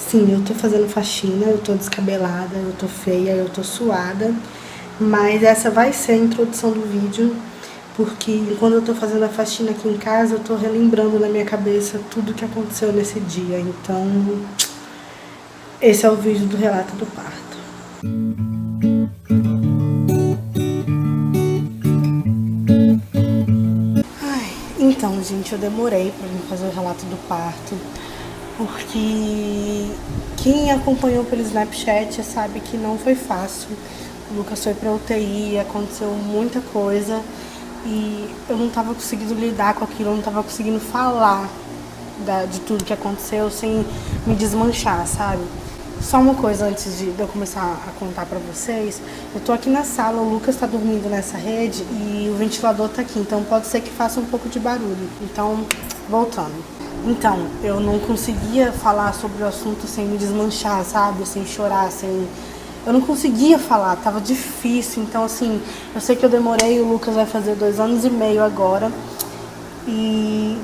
Sim, eu tô fazendo faxina, eu tô descabelada, eu tô feia, eu tô suada, mas essa vai ser a introdução do vídeo, porque quando eu tô fazendo a faxina aqui em casa, eu tô relembrando na minha cabeça tudo que aconteceu nesse dia. Então, esse é o vídeo do relato do parto. Então, gente, eu demorei pra vir fazer o relato do parto, porque quem acompanhou pelo Snapchat sabe que não foi fácil. O Lucas foi pra UTI, aconteceu muita coisa e eu não tava conseguindo lidar com aquilo, eu não tava conseguindo falar de tudo que aconteceu sem me desmanchar, sabe? Só uma coisa antes de eu começar a contar pra vocês. Eu tô aqui na sala, o Lucas tá dormindo nessa rede e o ventilador tá aqui, então pode ser que faça um pouco de barulho. Então, voltando. Então, eu não conseguia falar sobre o assunto sem me desmanchar, sabe? Sem chorar, sem... Eu não conseguia falar, tava difícil. Então, assim, eu sei que eu demorei, o Lucas vai fazer 2 anos e meio agora.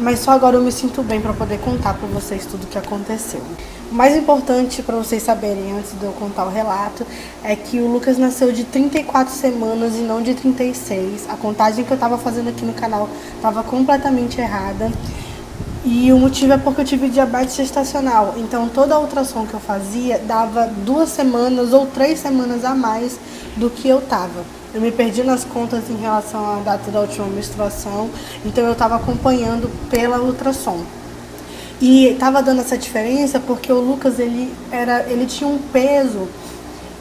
Mas só agora eu me sinto bem para poder contar para vocês tudo o que aconteceu. O mais importante para vocês saberem, antes de eu contar o relato, é que o Lucas nasceu de 34 semanas e não de 36. A contagem que eu estava fazendo aqui no canal estava completamente errada. E o motivo é porque eu tive diabetes gestacional. Então toda a ultrassom que eu fazia dava 2 semanas ou 3 semanas a mais do que eu tava. Eu me perdi nas contas em relação à data da última menstruação, então eu estava acompanhando pela ultrassom. E estava dando essa diferença porque o Lucas ele tinha um peso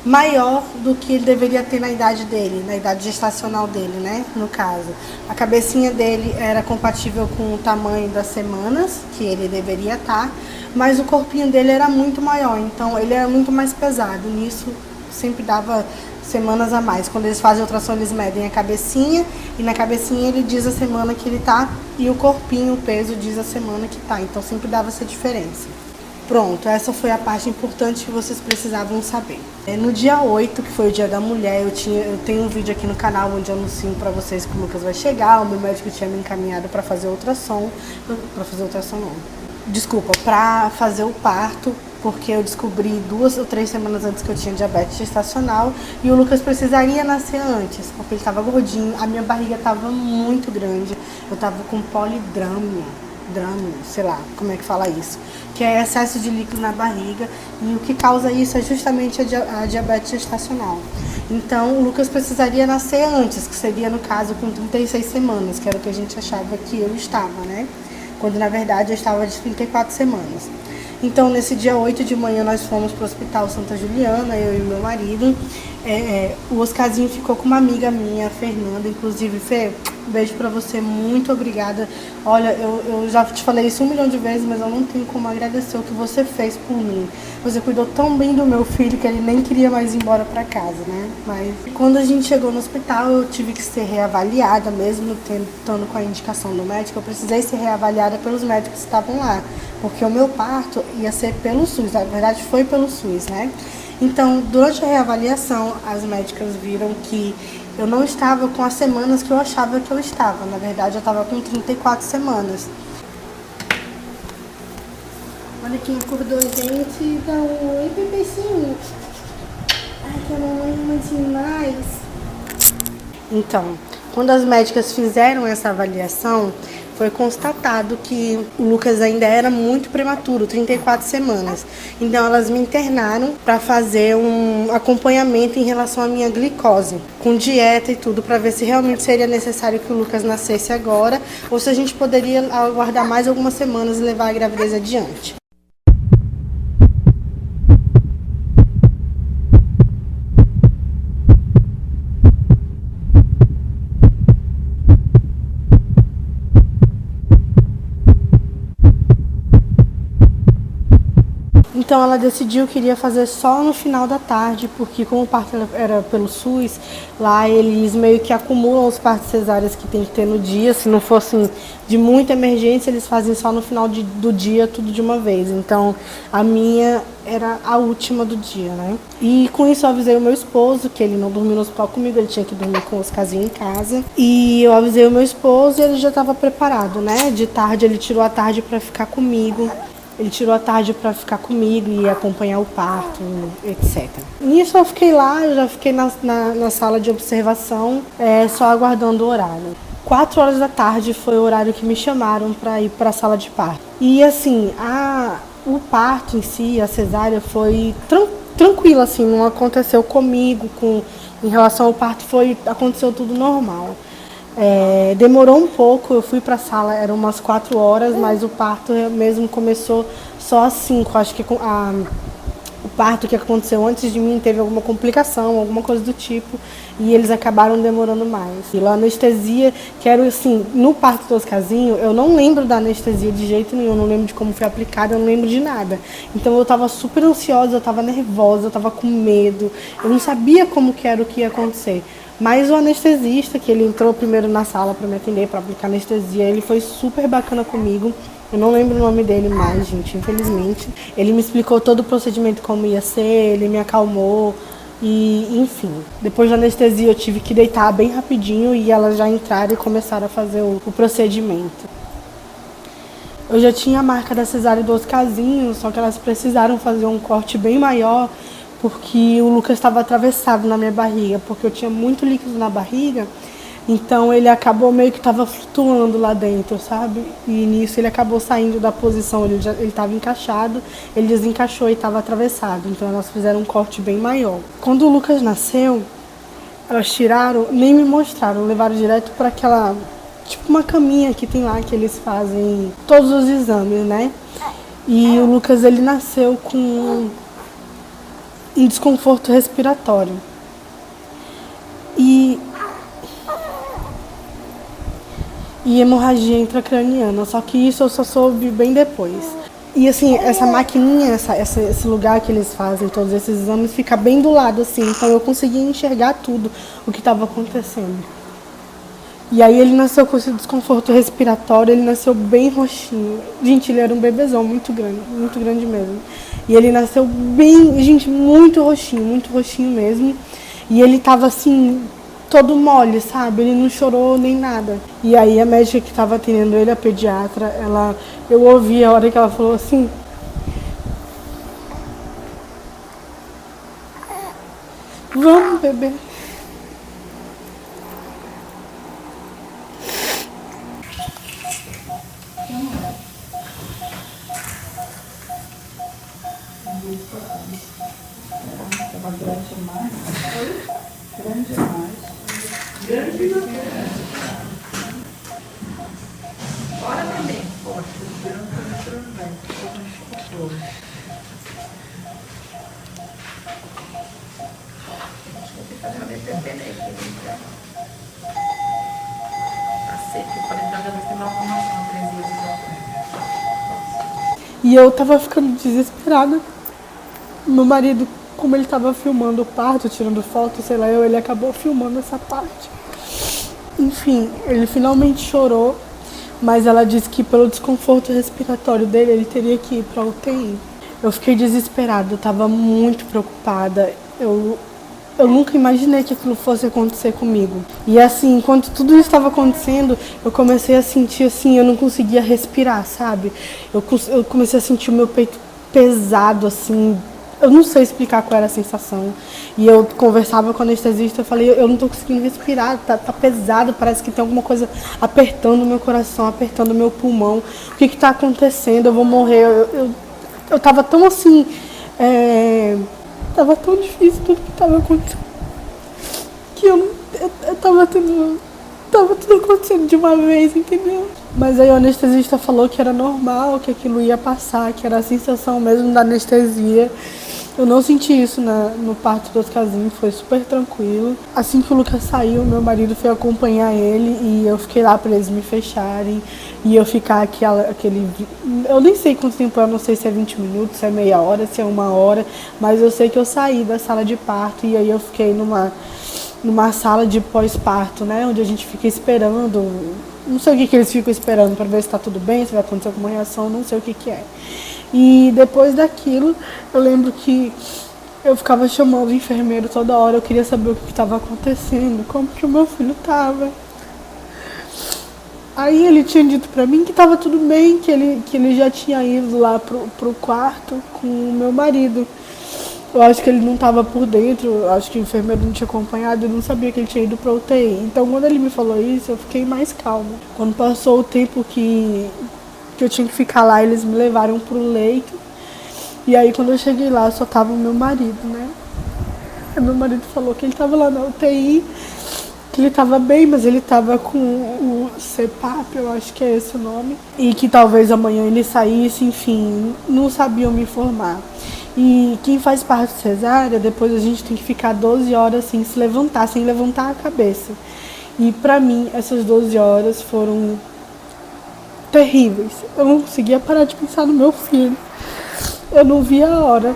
maior do que ele deveria ter na idade dele, na idade gestacional dele, né? No caso, a cabecinha dele era compatível com o tamanho das semanas que ele deveria estar, mas o corpinho dele era muito maior, então ele era muito mais pesado. Nisso sempre dava semanas a mais. Quando eles fazem a ultrassom, eles medem a cabecinha e na cabecinha ele diz a semana que ele tá e o corpinho, o peso, diz a semana que tá. Então sempre dava essa diferença. Pronto, essa foi a parte importante que vocês precisavam saber. No dia 8, que foi o dia da mulher, eu tenho um vídeo aqui no canal onde eu anuncio pra vocês que o Lucas vai chegar. O meu médico tinha me encaminhado pra fazer ultrassom. Pra fazer o parto, porque eu descobri 2 ou 3 semanas antes que eu tinha diabetes gestacional e o Lucas precisaria nascer antes, porque ele estava gordinho, a minha barriga estava muito grande, eu estava com polidrâmia, sei lá como é que fala isso, que é excesso de líquido na barriga, e o que causa isso é justamente a diabetes gestacional. Então o Lucas precisaria nascer antes, que seria no caso com 36 semanas, que era o que a gente achava que eu estava, né? Quando na verdade eu estava de 34 semanas. Então nesse dia 8 de manhã nós fomos para o Hospital Santa Juliana, eu e meu marido. O Oscarzinho ficou com uma amiga minha, a Fernanda, inclusive. Fê, beijo pra você, muito obrigada. Olha, eu já te falei isso 1 milhão de vezes, mas eu não tenho como agradecer o que você fez por mim. Você cuidou tão bem do meu filho que ele nem queria mais ir embora pra casa, né? Mas quando a gente chegou no hospital, eu tive que ser reavaliada, mesmo estando com a indicação do médico. Eu precisei ser reavaliada pelos médicos que estavam lá, porque o meu parto ia ser pelo SUS, na verdade foi pelo SUS, né? Então, durante a reavaliação, as médicas viram que eu não estava com as semanas que eu achava que eu estava. Na verdade, eu estava com 34 semanas. Olha quem acordou, gente. Então, oi, bebezinho. Ai, que a mamãe ama demais. Então, quando as médicas fizeram essa avaliação, foi constatado que o Lucas ainda era muito prematuro, 34 semanas. Então elas me internaram para fazer um acompanhamento em relação à minha glicose, com dieta e tudo, para ver se realmente seria necessário que o Lucas nascesse agora, ou se a gente poderia aguardar mais algumas semanas e levar a gravidez adiante. Então ela decidiu que iria fazer só no final da tarde, porque como o parto era pelo SUS, lá eles meio que acumulam os partos cesáreas que tem que ter no dia. Se não fosse de muita emergência, eles fazem só no final do dia, tudo de uma vez. Então a minha era a última do dia, né? E com isso eu avisei o meu esposo, que ele não dormiu no hospital comigo, ele tinha que dormir com os casinhos em casa. E eu avisei o meu esposo e ele já estava preparado, né? De tarde ele tirou a tarde para ficar comigo. Ele tirou a tarde para ficar comigo e acompanhar o parto, etc. Nisso eu fiquei lá, eu já fiquei na sala de observação, só aguardando o horário. 4 horas da tarde foi o horário que me chamaram para ir para a sala de parto. E assim, o parto em si, a cesárea, foi tranquilo, assim, não aconteceu comigo, em relação ao parto aconteceu tudo normal. Demorou um pouco, eu fui para a sala, eram umas 4 horas, mas o parto mesmo começou só às 5. Acho que o parto que aconteceu antes de mim teve alguma complicação, alguma coisa do tipo, e eles acabaram demorando mais. E a anestesia, que era assim, no parto do Oscarzinho, eu não lembro da anestesia de jeito nenhum, eu não lembro de como foi aplicada, eu não lembro de nada. Então eu estava super ansiosa, eu estava nervosa, eu estava com medo, eu não sabia como que era o que ia acontecer. Mas o anestesista, que ele entrou primeiro na sala para me atender, para aplicar anestesia, ele foi super bacana comigo. Eu não lembro o nome dele mais, gente, infelizmente. Ele me explicou todo o procedimento como ia ser, ele me acalmou e, enfim. Depois da anestesia eu tive que deitar bem rapidinho e elas já entraram e começaram a fazer o procedimento. Eu já tinha a marca da cesárea do Oscarzinho, só que elas precisaram fazer um corte bem maior porque o Lucas estava atravessado na minha barriga, porque eu tinha muito líquido na barriga. Então ele acabou meio que estava flutuando lá dentro, sabe? E nisso ele acabou saindo da posição, ele estava encaixado, ele desencaixou e estava atravessado. Então elas fizeram um corte bem maior. Quando o Lucas nasceu, elas tiraram, nem me mostraram, levaram direto para aquela, tipo uma caminha que tem lá que eles fazem todos os exames, né? E o Lucas, ele nasceu com um desconforto respiratório. E hemorragia intracraniana, só que isso eu só soube bem depois. E assim, essa maquininha, esse lugar que eles fazem todos esses exames, fica bem do lado, assim, então eu conseguia enxergar tudo o que estava acontecendo. E aí ele nasceu com esse desconforto respiratório, ele nasceu bem roxinho. Gente, ele era um bebezão muito grande mesmo. E ele nasceu bem, gente, muito roxinho mesmo. E ele tava assim, todo mole, sabe? Ele não chorou nem nada. E aí a médica que estava atendendo ele, a pediatra, eu ouvi a hora que ela falou assim: vamos, bebê. Estava grande demais. Grande demais. Grande demais. Bora, bebê. Poxa, entrando bem. Acho que eu fico fazendo bebê aqui. Cacete, eu falei pra ela que tem uma formação 13 vezes. E eu tava ficando desesperada. Meu marido, como ele tava filmando o parto, tirando foto, sei lá, ele acabou filmando essa parte. Enfim, ele finalmente chorou, mas ela disse que pelo desconforto respiratório dele, ele teria que ir pra UTI. Eu fiquei desesperada, eu tava muito preocupada. Eu nunca imaginei que aquilo fosse acontecer comigo. E assim, enquanto tudo isso estava acontecendo, eu comecei a sentir assim, eu não conseguia respirar, sabe? Eu comecei a sentir o meu peito pesado, assim. Eu não sei explicar qual era a sensação. E eu conversava com a anestesista, eu falei, eu não tô conseguindo respirar, tá pesado, parece que tem alguma coisa apertando o meu coração, apertando o meu pulmão. O que tá acontecendo? Eu vou morrer. Eu tava tão assim... Tava tão difícil tudo que tava acontecendo. Que eu tava tudo acontecendo de uma vez, entendeu? Mas aí o anestesista falou que era normal, que aquilo ia passar, que era a sensação mesmo da anestesia. Eu não senti isso no parto do Oscarzinho, foi super tranquilo. Assim que o Lucas saiu, meu marido foi acompanhar ele e eu fiquei lá pra eles me fecharem. E eu ficar aquele... Eu nem sei quanto tempo é, eu não sei se é 20 minutos, se é meia hora, se é 1 hora. Mas eu sei que eu saí da sala de parto e aí eu fiquei numa sala de pós-parto, né? Onde a gente fica esperando. Não sei o que eles ficam esperando para ver se tá tudo bem, se vai acontecer alguma reação, não sei o que é. E depois daquilo, eu lembro que eu ficava chamando o enfermeiro toda hora, eu queria saber o que estava acontecendo, como que o meu filho estava. Aí ele tinha dito pra mim que tava tudo bem, que ele já tinha ido lá pro quarto com o meu marido. Eu acho que ele não tava por dentro, eu acho que o enfermeiro não tinha acompanhado, eu não sabia que ele tinha ido pra UTI. Então quando ele me falou isso, eu fiquei mais calma. Quando passou o tempo que eu tinha que ficar lá, eles me levaram pro leito. E aí quando eu cheguei lá, só tava o meu marido, né? Aí meu marido falou que ele tava lá na UTI, que ele tava bem, mas ele tava com o CPAP, eu acho que é esse o nome. E que talvez amanhã ele saísse, enfim, não sabiam me informar. E quem faz parto cesárea, depois a gente tem que ficar 12 horas sem se levantar, sem levantar a cabeça. E pra mim, essas 12 horas foram terríveis. Eu não conseguia parar de pensar no meu filho. Eu não via a hora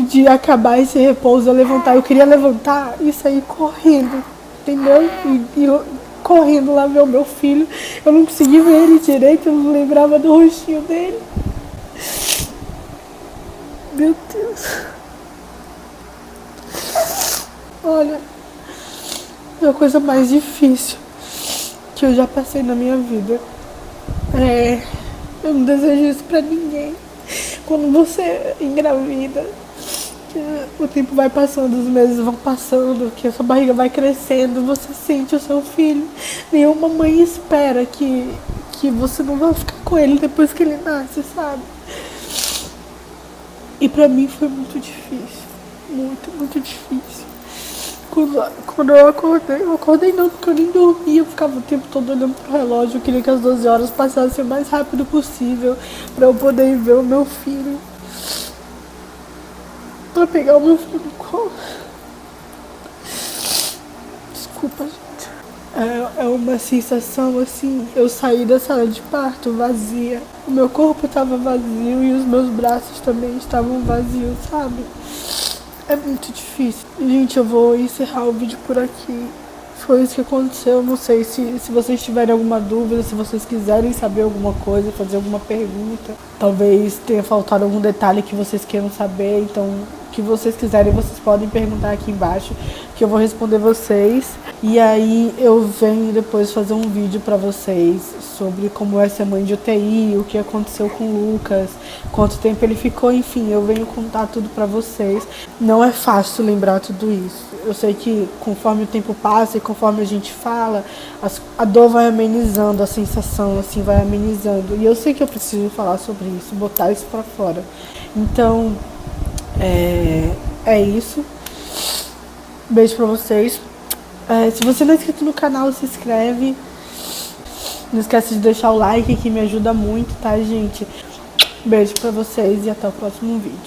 de acabar esse repouso, eu levantar. Eu queria levantar e sair correndo, entendeu? E eu correndo lá ver o meu filho. Eu não conseguia ver ele direito, eu não lembrava do rostinho dele. Meu Deus. Olha, é a coisa mais difícil que eu já passei na minha vida. Eu não desejo isso pra ninguém. Quando você engravida, o tempo vai passando, os meses vão passando, que a sua barriga vai crescendo, você sente o seu filho. Nenhuma mãe espera que você não vai ficar com ele depois que ele nasce, sabe? E pra mim foi muito difícil. Muito, muito difícil. Quando eu acordei não, porque eu nem dormia, eu ficava o tempo todo olhando pro relógio, eu queria que as 12 horas passassem o mais rápido possível pra eu poder ver o meu filho. Pra pegar o meu filho no colo. Desculpa, gente. É uma sensação assim, eu saí da sala de parto vazia. O meu corpo estava vazio e os meus braços também estavam vazios, sabe? É muito difícil. Gente, eu vou encerrar o vídeo por aqui. Foi isso que aconteceu. Não sei se vocês tiverem alguma dúvida, se vocês quiserem saber alguma coisa, fazer alguma pergunta. Talvez tenha faltado algum detalhe que vocês queiram saber. Então, o que vocês quiserem, vocês podem perguntar aqui embaixo, que eu vou responder vocês. E aí eu venho depois fazer um vídeo pra vocês sobre como é ser mãe de UTI, o que aconteceu com o Lucas, quanto tempo ele ficou, enfim, eu venho contar tudo pra vocês. Não é fácil lembrar tudo isso. Eu sei que conforme o tempo passa e conforme a gente fala, a dor vai amenizando, a sensação assim vai amenizando. E eu sei que eu preciso falar sobre isso, botar isso pra fora. Então, é isso. Beijo pra vocês. Se você não é inscrito no canal, se inscreve. Não esquece de deixar o like, que me ajuda muito, tá, gente? Beijo pra vocês e até o próximo vídeo.